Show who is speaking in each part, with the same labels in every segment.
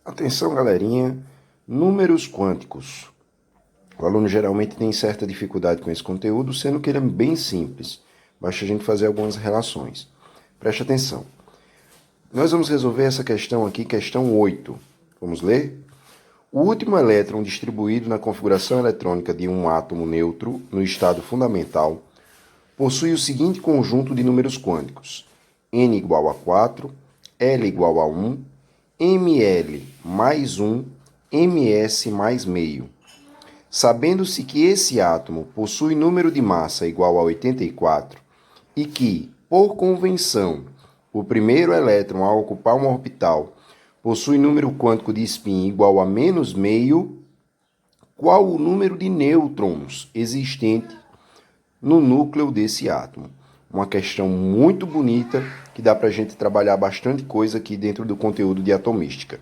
Speaker 1: Atenção, galerinha. Números quânticos. O aluno geralmente tem certa dificuldade com esse conteúdo, sendo que ele é bem simples. Basta a gente fazer algumas relações. Preste atenção. Nós vamos resolver essa questão aqui, questão 8. Vamos ler? O último elétron distribuído na configuração eletrônica de um átomo neutro, no estado fundamental, possui o seguinte conjunto de números quânticos: n igual a 4, L igual a 1, ml mais 1, ms mais meio. Sabendo-se que esse átomo possui número de massa igual a 84 e que, por convenção, o primeiro elétron a ocupar uma orbital possui número quântico de spin igual a menos meio, qual o número de nêutrons existente no núcleo desse átomo? Uma questão muito bonita que dá para a gente trabalhar bastante coisa aqui dentro do conteúdo de atomística.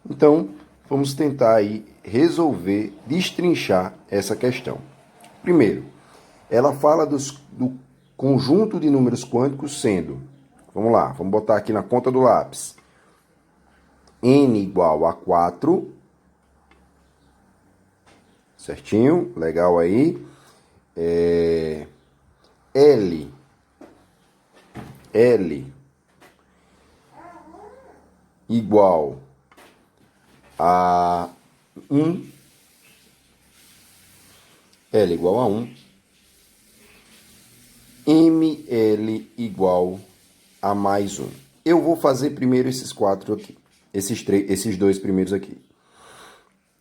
Speaker 1: Então, vamos tentar aí resolver, destrinchar essa questão. Primeiro, ela fala do conjunto de números quânticos sendo, vamos lá, vamos botar aqui na ponta do lápis, n igual a 4, certinho, legal aí, L igual a 1, L igual a 1, ml igual a mais 1. Eu vou fazer primeiro esses quatro aqui, esses dois primeiros aqui,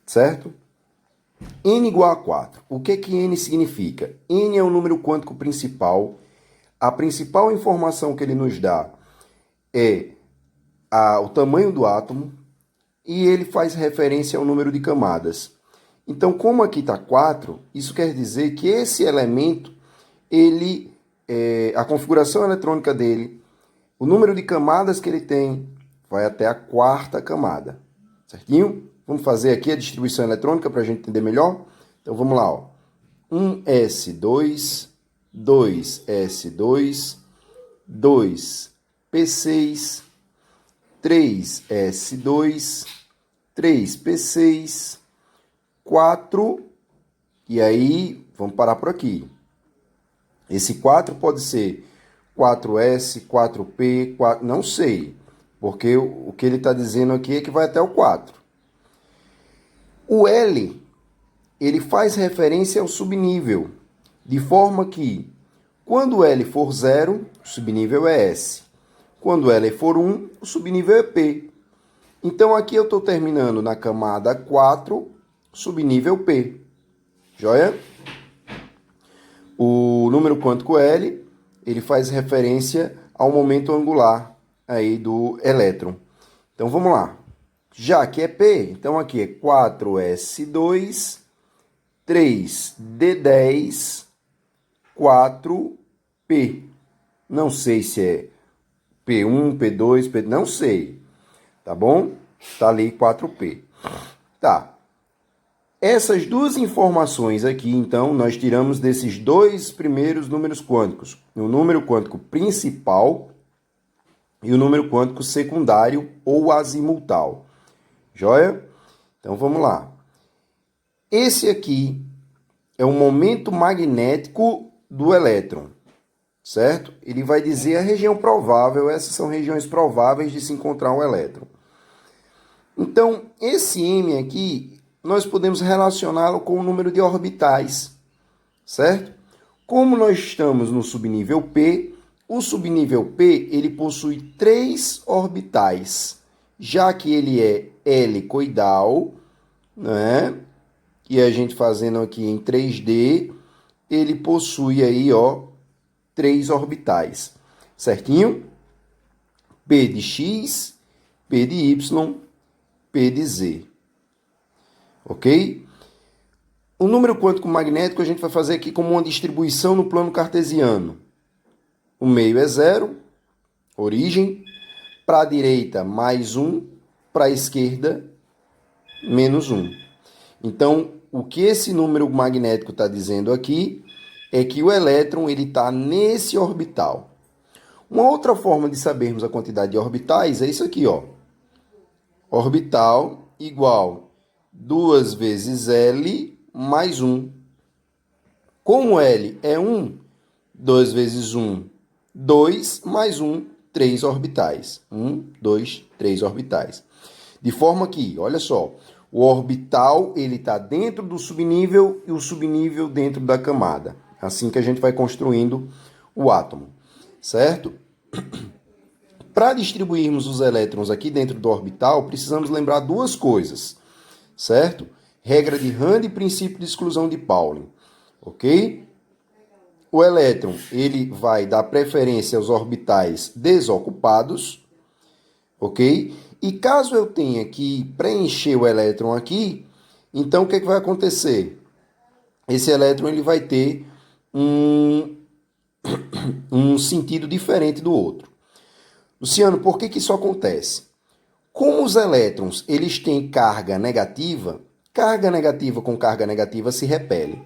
Speaker 1: certo? N igual a 4. O que N significa? N é o número quântico principal. A principal informação que ele nos dá é o tamanho do átomo e ele faz referência ao número de camadas. Então, como aqui está 4, isso quer dizer que esse elemento, a configuração eletrônica dele, o número de camadas que ele tem, vai até a quarta camada. Certinho? Vamos fazer aqui a distribuição eletrônica para a gente entender melhor? Então, vamos lá. Ó. 1s2, 2s2, 2p6, 3s2, 3p6, 4, e aí vamos parar por aqui. Esse 4 pode ser 4s, 4p, 4, não sei, porque o que ele está dizendo aqui é que vai até o 4. O L, ele faz referência ao subnível, de forma que, quando L for 0, o subnível é S. Quando L for 1, o subnível é P. Então, aqui eu estou terminando na camada 4, subnível P. Joia? O número quântico L, ele faz referência ao momento angular aí do elétron. Então, vamos lá. Já que é P, então aqui é 4s2, 3d10, 4p. Não sei se é P1, P2, P... não sei. Tá bom? Tá ali 4p. Tá. Essas duas informações aqui, então, nós tiramos desses dois primeiros números quânticos. O número quântico principal e o número quântico secundário ou azimultal. Joia? Então, vamos lá. Esse aqui é o momento magnético do elétron, certo? Ele vai dizer a região provável, essas são regiões prováveis de se encontrar um elétron. Então, esse M aqui, nós podemos relacioná-lo com o número de orbitais, certo? Como nós estamos no subnível P, o subnível P, ele possui 3 orbitais, já que ele é helicoidal, né? E a gente fazendo aqui em 3D, ele possui aí, ó, 3 orbitais, certinho? P de X, P de Y, P de Z. Ok? O número quântico magnético a gente vai fazer aqui como uma distribuição no plano cartesiano. O meio é 0, origem, para a direita mais 1, para a esquerda menos 1. Então, o que esse número magnético está dizendo aqui é que o elétron está nesse orbital. Uma outra forma de sabermos a quantidade de orbitais é isso aqui, ó. Orbital igual 2 vezes L mais 1. Como L é 1, 2 vezes 1, 2 mais 1, 3 orbitais. 1, 2, 3 orbitais. De forma que, olha só, o orbital ele está dentro do subnível e o subnível dentro da camada. Assim que a gente vai construindo o átomo, certo? Para distribuirmos os elétrons aqui dentro do orbital, precisamos lembrar duas coisas, certo? Regra de Hund e princípio de exclusão de Pauling, ok? O elétron ele vai dar preferência aos orbitais desocupados, ok? E caso eu tenha que preencher o elétron aqui, então o que vai acontecer? Esse elétron ele vai ter um sentido diferente do outro. Luciano, por que isso acontece? Como os elétrons eles têm carga negativa com carga negativa se repelem.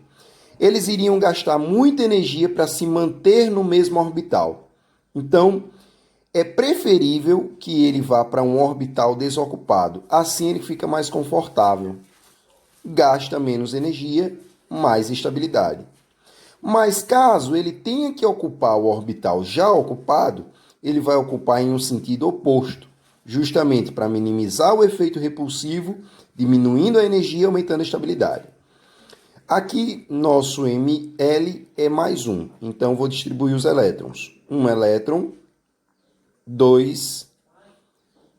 Speaker 1: Eles iriam gastar muita energia para se manter no mesmo orbital. Então, é preferível que ele vá para um orbital desocupado. Assim ele fica mais confortável. Gasta menos energia, mais estabilidade. Mas caso ele tenha que ocupar o orbital já ocupado, ele vai ocupar em um sentido oposto, justamente para minimizar o efeito repulsivo, diminuindo a energia e aumentando a estabilidade. Aqui, nosso Ml é mais 1, então vou distribuir os elétrons. 1 elétron, 2,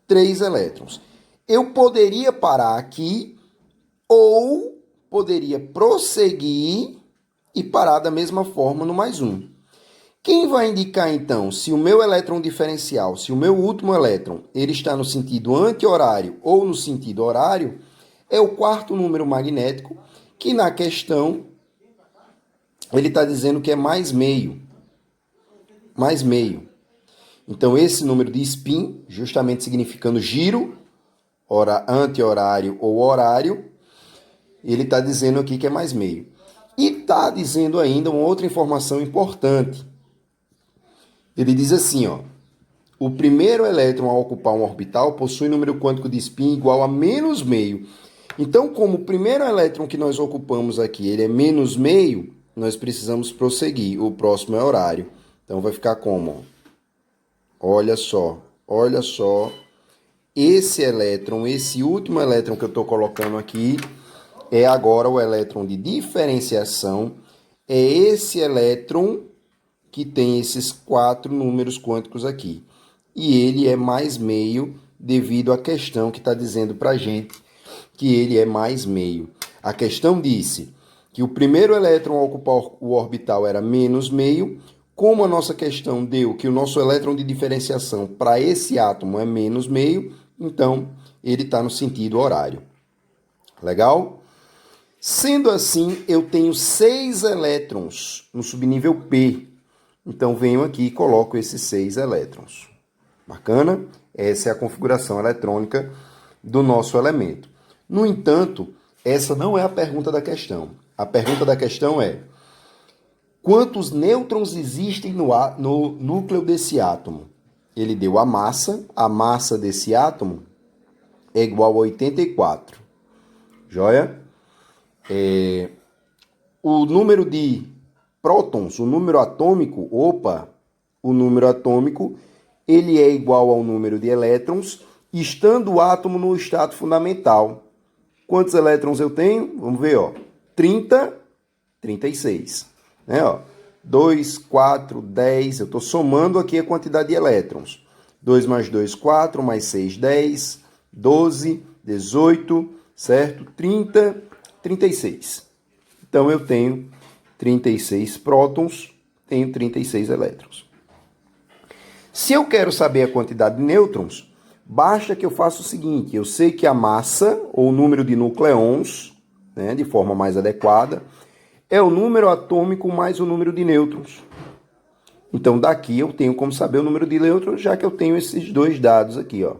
Speaker 1: 3 elétrons. Eu poderia parar aqui ou poderia prosseguir e parar da mesma forma no mais 1. Quem vai indicar, então, se o meu elétron diferencial, se o meu último elétron, ele está no sentido anti-horário ou no sentido horário, é o quarto número magnético, que na questão ele está dizendo que é mais meio. Mais meio. Então, esse número de spin, justamente significando giro, anti-horário ou horário, ele está dizendo aqui que é mais meio. E está dizendo ainda uma outra informação importante. Ele diz assim, ó, o primeiro elétron a ocupar um orbital possui número quântico de spin igual a menos meio. Então, como o primeiro elétron que nós ocupamos aqui ele é menos meio, nós precisamos prosseguir. O próximo é horário. Então, vai ficar como? Olha só. Esse elétron, esse último elétron que eu estou colocando aqui, é agora o elétron de diferenciação. É esse elétron que tem esses 4 números quânticos aqui. E ele é mais meio devido à questão que está dizendo para a gente que ele é mais meio. A questão disse que o primeiro elétron a ocupar o orbital era menos meio. Como a nossa questão deu que o nosso elétron de diferenciação para esse átomo é menos meio, então ele está no sentido horário. Legal? Sendo assim, eu tenho 6 elétrons no subnível P. Então, venho aqui e coloco esses 6 elétrons. Bacana? Essa é a configuração eletrônica do nosso elemento. No entanto, essa não é a pergunta da questão. A pergunta da questão é: quantos nêutrons existem no núcleo desse átomo? Ele deu a massa desse átomo é igual a 84. Joia? O número de prótons, o número atômico, o número atômico, ele é igual ao número de elétrons, estando o átomo no estado fundamental. Quantos elétrons eu tenho? Vamos ver, ó. 36. Né, ó? 2, 4, 10. Eu estou somando aqui a quantidade de elétrons. 2 mais 2, 4, mais 6, 10, 12, 18, certo? 30, 36. Então, eu tenho 36 prótons, tenho 36 elétrons. Se eu quero saber a quantidade de nêutrons, basta que eu faça o seguinte: eu sei que a massa, ou o número de nucleons, né, de forma mais adequada, é o número atômico mais o número de nêutrons. Então, daqui eu tenho como saber o número de nêutrons, já que eu tenho esses dois dados aqui, ó.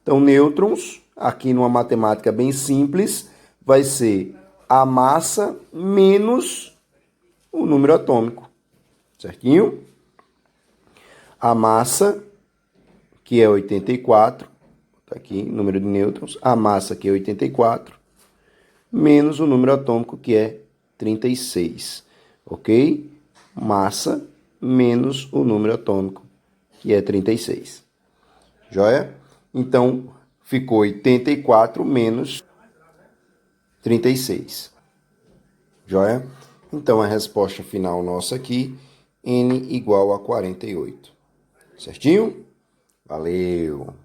Speaker 1: Então, nêutrons, aqui numa matemática bem simples, vai ser a massa menos o número atômico, certinho? A massa, que é 84, vou Tá aqui, número de nêutrons. A massa, que é 84, menos o número atômico, que é 36. Ok? Massa menos o número atômico, que é 36. Joia? Então, ficou 84 menos 36. Joia? Então, a resposta final nossa aqui, N igual a 48. Certinho? Valeu!